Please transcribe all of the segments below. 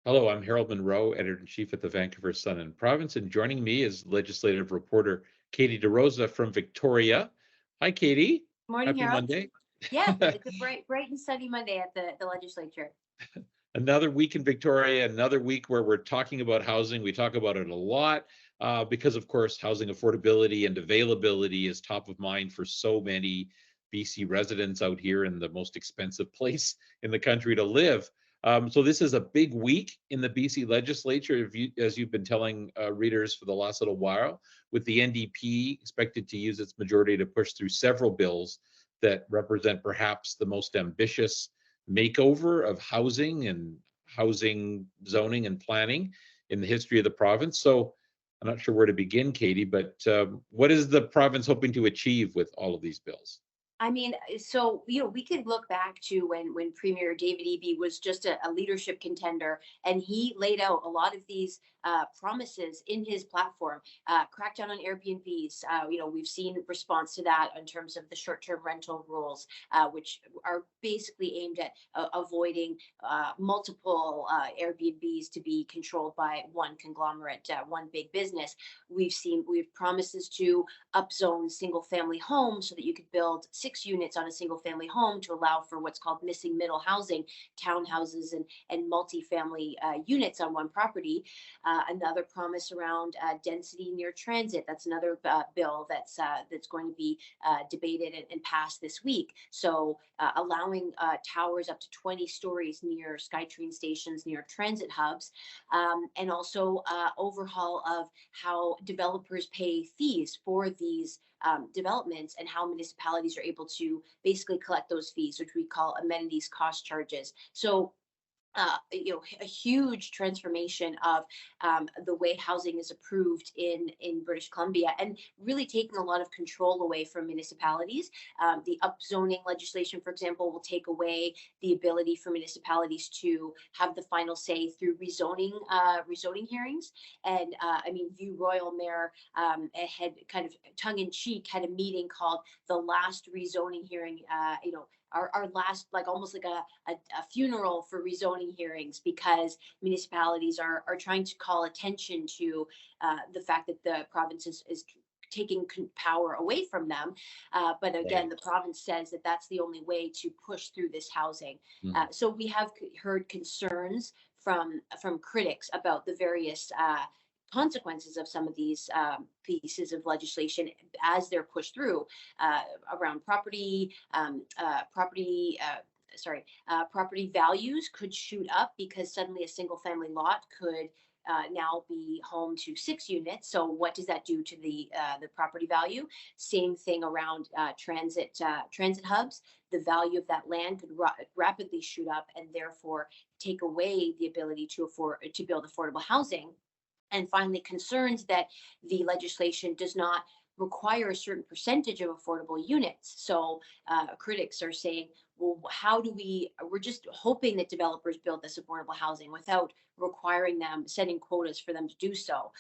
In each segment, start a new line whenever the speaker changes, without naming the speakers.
Hello, I'm Harold Munro, editor-in-chief at the Vancouver Sun and Province, and joining me is legislative reporter Katie DeRosa from Victoria. Hi, Katie.
Morning,
Happy
Harold.
Monday.
Yes, it's a bright and sunny Monday at the legislature.
Another week in Victoria, another week where we're talking about housing. We talk about it a lot because, of course, housing affordability and availability is top of mind for so many BC residents out here in the most expensive place in the country to live. So this is a big week in the BC legislature, as you've been telling readers for the last little while, with the NDP expected to use its majority to push through several bills that represent perhaps the most ambitious makeover of housing and housing zoning and planning in the history of the province. So I'm not sure where to begin, Katie, but what is the province hoping to achieve with all of these bills?
I mean, so we could look back to when Premier David Eby was just a leadership contender, and he laid out a lot of these promises in his platform. Crack down on Airbnbs. We've seen response to that in terms of the short-term rental rules, which are basically aimed at avoiding multiple Airbnbs to be controlled by one conglomerate, one big business. We've promises to upzone single family homes so that you could build 6 units on a single family home to allow for what's called missing middle housing, townhouses and multi-family units on one property. Another promise around density near transit. That's another bill that's going to be debated and passed this week. So allowing towers up to 20 stories near SkyTrain stations, near transit hubs, and also overhaul of how developers pay fees for these developments and how municipalities are able to basically collect those fees, which we call amenities cost charges. So a huge transformation of the way housing is approved in British Columbia, and really taking a lot of control away from municipalities. The upzoning legislation, for example, will take away the ability for municipalities to have the final say through rezoning hearings. And I mean, View Royal Mayor had kind of tongue in cheek had a meeting called the last rezoning hearing. Our last, like almost like a funeral for rezoning hearings, because municipalities are trying to call attention to the fact that the province is taking power away from them. But again,
Right.
the province says that that's the only way to push through this housing.
Mm.
So we have heard concerns from critics about the various consequences of some of these pieces of legislation as they're pushed through, around property values could shoot up because suddenly a single family lot could now be home to 6 units. So what does that do to the property value? Same thing around transit hubs. The value of that land could rapidly shoot up, and therefore take away the ability to build affordable housing. And finally, concerns that the legislation does not require a certain percentage of affordable units. So critics are saying, well, we're just hoping that developers build this affordable housing without requiring them, setting quotas for them to do so.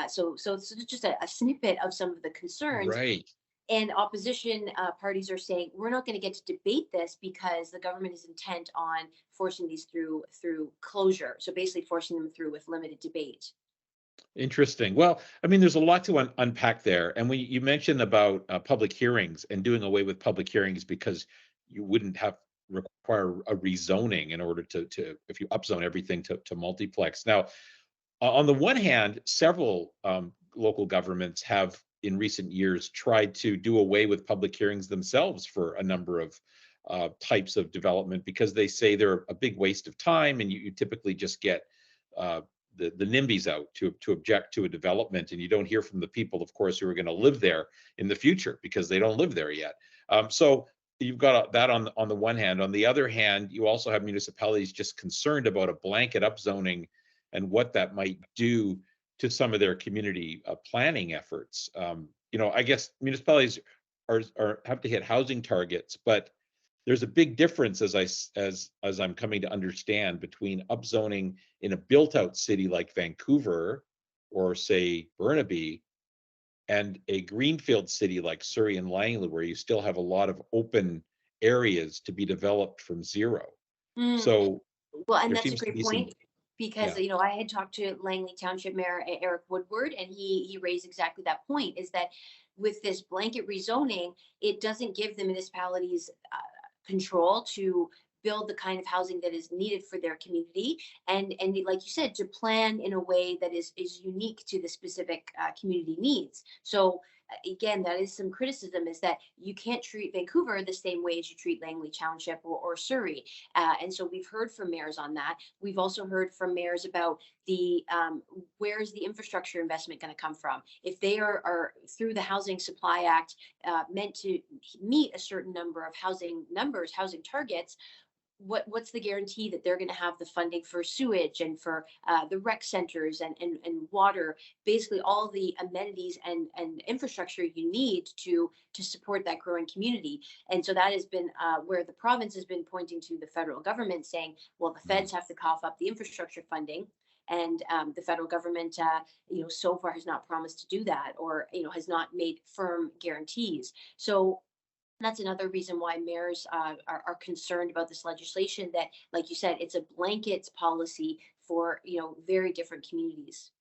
So it's just a snippet of some of the concerns.
Right.
And opposition parties are saying, we're not going to get to debate this because the government is intent on forcing these through closure. So basically forcing them through with limited debate.
Interesting. Well, I mean, there's a lot to unpack there. And when you mentioned about public hearings and doing away with public hearings because you wouldn't have require a rezoning in order to if you upzone everything to multiplex. Now, on the one hand, several local governments have in recent years tried to do away with public hearings themselves for a number of types of development because they say they're a big waste of time, and you typically just get uh, the NIMBYs out to object to a development, and you don't hear from the people, of course, who are going to live there in the future because they don't live there yet. So you've got that on the one hand. On the other hand, you also have municipalities just concerned about a blanket upzoning and what that might do to some of their community planning efforts. I guess municipalities are have to hit housing targets, but there's a big difference, as I'm coming to understand, between upzoning in a built-out city like Vancouver or say Burnaby and a greenfield city like Surrey and Langley, where you still have a lot of open areas to be developed from zero.
Mm,
So
well, and
there
that's a
seems to
great
be some
point. because
Yeah.
I had talked to Langley Township Mayor Eric Woodward, and he raised exactly that point, is that with this blanket rezoning, it doesn't give the municipalities control to build the kind of housing that is needed for their community, and like you said, to plan in a way that is unique to the specific community needs. So again, that is some criticism, is that you can't treat Vancouver the same way as you treat Langley Township or Surrey. And so we've heard from mayors on that. We've also heard from mayors about the where's the infrastructure investment going to come from? If they are through the Housing Supply Act meant to meet a certain number of housing targets, what's the guarantee that they're going to have the funding for sewage and for the rec centers and water, basically all the amenities and infrastructure you need to support that growing community? And so that has been where the province has been pointing to the federal government, saying, well, the
Mhm.
feds have to cough up the infrastructure funding. And the federal government, so far has not promised to do that, or has not made firm guarantees. So that's another reason why mayors are concerned about this legislation, that, like you said, it's a blanket policy for, very different communities.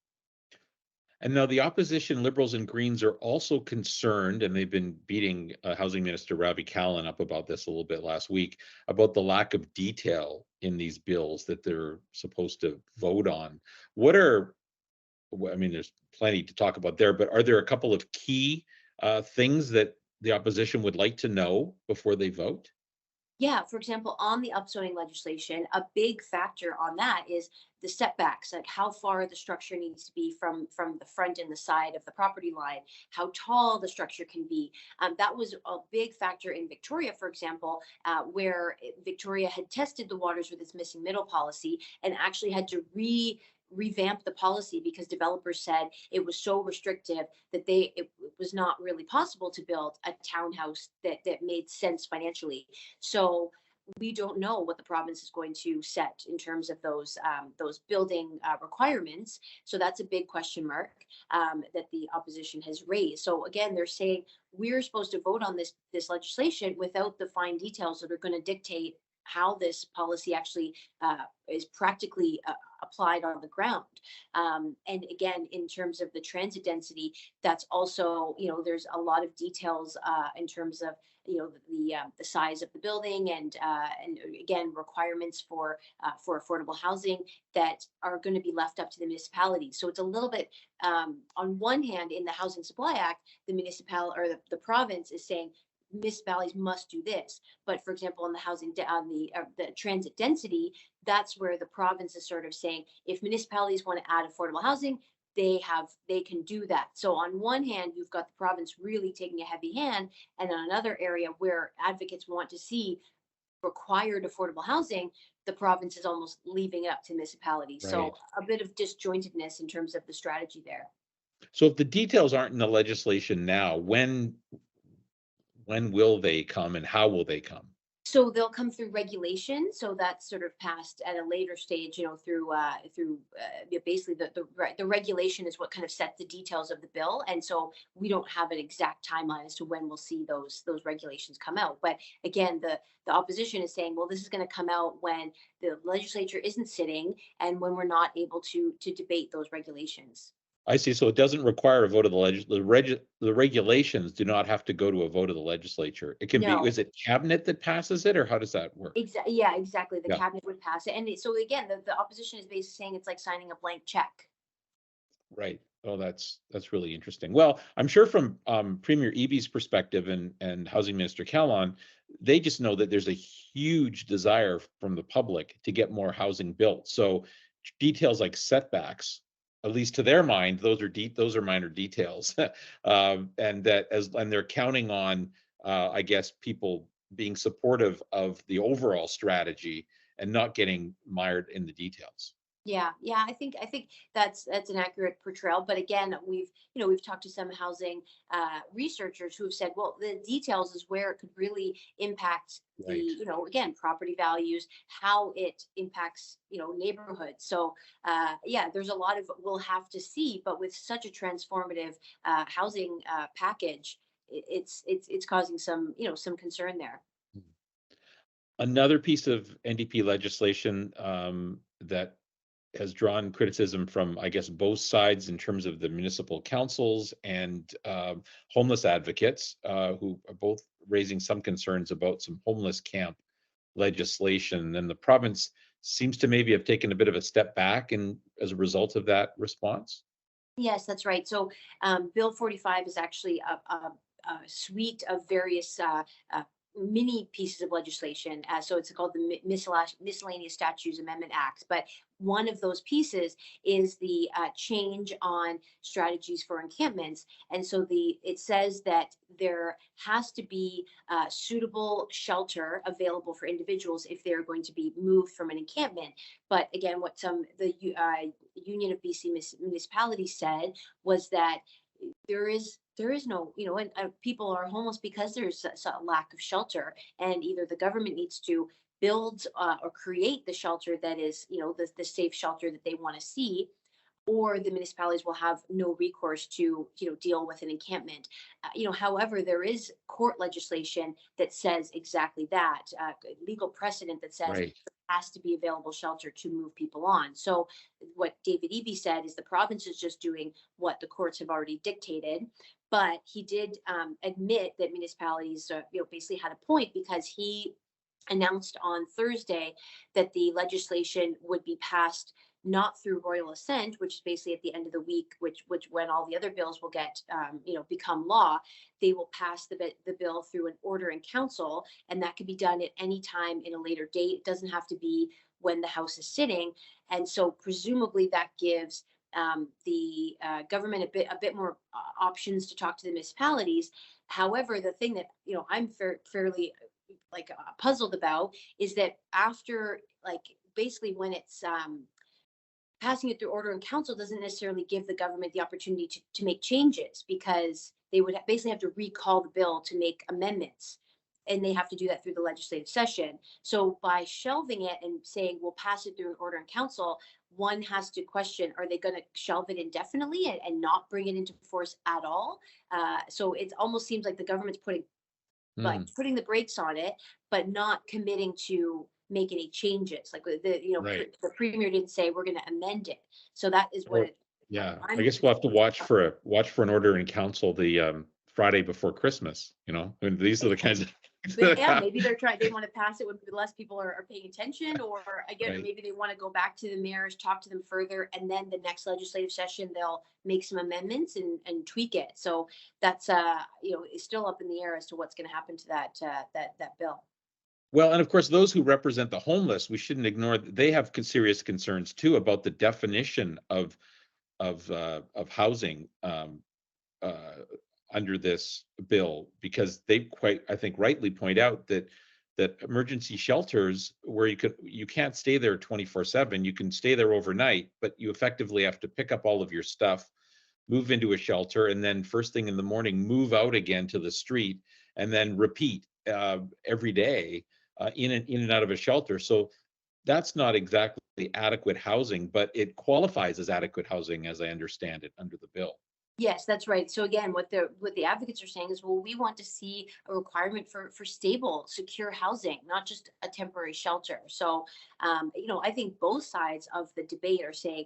And now the opposition, Liberals and Greens, are also concerned, and they've been beating Housing Minister Ravi Kahlon up about this a little bit last week, about the lack of detail in these bills that they're supposed to vote on. What are, I mean, there's plenty to talk about there, but are there a couple of key things that the opposition would like to know before they vote?
Yeah, for example, on the upzoning legislation, a big factor on that is the setbacks, like how far the structure needs to be from the front and the side of the property line, how tall the structure can be. That was a big factor in Victoria, for example, where Victoria had tested the waters with its missing middle policy and actually had to revamp the policy, because developers said it was so restrictive that it was not really possible to build a townhouse that made sense financially. So we don't know what the province is going to set in terms of those building requirements. So that's a big question mark that the opposition has raised. So again, they're saying we're supposed to vote on this legislation without the fine details that are going to dictate how this policy actually is practically applied on the ground. And again, in terms of the transit density, that's also, there's a lot of details in terms of, the size of the building, and again, requirements for affordable housing that are going to be left up to the municipalities. So it's a little bit, on one hand, in the Housing Supply Act, the municipal or the province is saying municipalities must do this. But for example, on the on the transit density, that's where the province is sort of saying, if municipalities want to add affordable housing, they can do that. So on one hand, you've got the province really taking a heavy hand, and on another area where advocates want to see required affordable housing, the province is almost leaving it up to municipalities. So
Right.
a bit of disjointedness in terms of the strategy there.
So if the details aren't in the legislation now, when will they come and how will they come?
So they'll come through regulation. So that's sort of passed at a later stage, basically the regulation is what kind of sets the details of the bill. And so we don't have an exact timeline as to when we'll see those regulations come out. But again, the opposition is saying, well, this is going to come out when the legislature isn't sitting and when we're not able to debate those regulations.
I see. So it doesn't require a vote of the the regulations do not have to go to a vote of the legislature. It can be,
No.
is it cabinet that passes it, or how does that work?
Exactly. Yeah, exactly. The
Yeah.
cabinet would pass it. And so again, the opposition is basically saying it's like signing a blank check.
Right. Oh, that's really interesting. Well, I'm sure from Premier Eby's perspective and Housing Minister Calon, they just know that there's a huge desire from the public to get more housing built. So details like setbacks, at least to their mind, those are minor details, and they're counting on, I guess, people being supportive of the overall strategy and not getting mired in the details.
Yeah, yeah, I think that's an accurate portrayal. But again, we've talked to some housing researchers who have said, well, the details is where it could really impact the,
Right.
again, property values, how it impacts, neighborhoods. So yeah, there's a lot of we'll have to see. But with such a transformative housing package, it's causing some concern there.
Another piece of NDP legislation that has drawn criticism from, I guess, both sides in terms of the municipal councils and homeless advocates, who are both raising some concerns about some homeless camp legislation. And the province seems to maybe have taken a bit of a step back in as a result of that response.
Yes, that's right. So Bill 45 is actually a suite of various mini pieces of legislation. So it's called the Miscellaneous Statutes Amendment Act. But one of those pieces is the change on strategies for encampments. And so it says that there has to be suitable shelter available for individuals if they're going to be moved from an encampment. But again, what the Union of BC Municipalities said was that there is no, and people are homeless because there's a lack of shelter, and either the government needs to build or create the shelter that is, the safe shelter that they want to see, or the municipalities will have no recourse to, deal with an encampment. However, there is court legislation that says exactly that, legal precedent that says
Right.
has to be available shelter to move people on. So what David Eby said is the province is just doing what the courts have already dictated. But he did admit that municipalities, basically had a point, because he announced on Thursday that the legislation would be passed not through royal assent, which is basically at the end of the week, which when all the other bills will get, become law. They will pass the bill through an order in council, and that could be done at any time in a later date. It doesn't have to be when the House is sitting, and so presumably that gives the government a bit more options to talk to the municipalities. However, the thing that I'm fairly puzzled about is that after, basically when it's passing it through order in council doesn't necessarily give the government the opportunity to make changes, because they would basically have to recall the bill to make amendments, and they have to do that through the legislative session. So by shelving it and saying we'll pass it through an order in council, one has to question, are they going to shelve it indefinitely and not bring it into force at all? So it almost seems like the government's
Mm,
putting the brakes on it, but not committing to make any changes. Like
right.
the premier didn't say we're going to amend it. So that is what
Or yeah, I
I'm.
guess we'll have to watch for an order in council the Friday before Christmas. And these are the kinds of things
But
that
yeah,
happen.
maybe they want to pass it when less people are paying attention, or again, or
Right.
maybe they want to go back to the mayors, talk to them further, and then the next legislative session they'll make some amendments and tweak it. So that's it's still up in the air as to what's going to happen to that bill.
Well, and of course, those who represent the homeless, we shouldn't ignore that they have serious concerns too about the definition of housing uh, under this bill, because they quite, I think, rightly point out that emergency shelters where you can't stay there 24/7, you can stay there overnight, but you effectively have to pick up all of your stuff, move into a shelter, and then first thing in the morning move out again to the street, and then repeat every day, in and out of a shelter. So that's not exactly adequate housing, but it qualifies as adequate housing, as I understand it, under the bill.
Yes, that's right. So again, what the advocates are saying is, well, we want to see a requirement for stable, secure housing, not just a temporary shelter. So, I think both sides of the debate are saying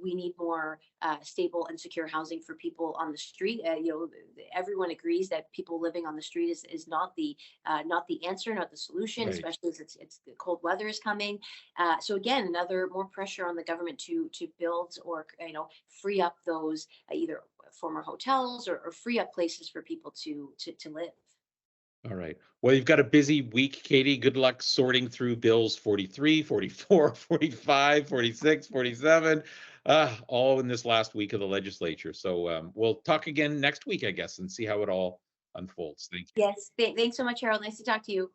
we need more stable and secure housing for people on the street. Everyone agrees that people living on the street is not the answer, not the solution,
Right.
especially as it's the cold weather is coming. So again, another more pressure on the government to build or free up those either former hotels or free up places for people to live.
All right. Well, you've got a busy week, Katie. Good luck sorting through bills 43, 44, 45, 46, 47, all in this last week of the legislature. So we'll talk again next week, I guess, and see how it all unfolds. Thank you.
Yes. Thanks so much, Harold. Nice to talk to you.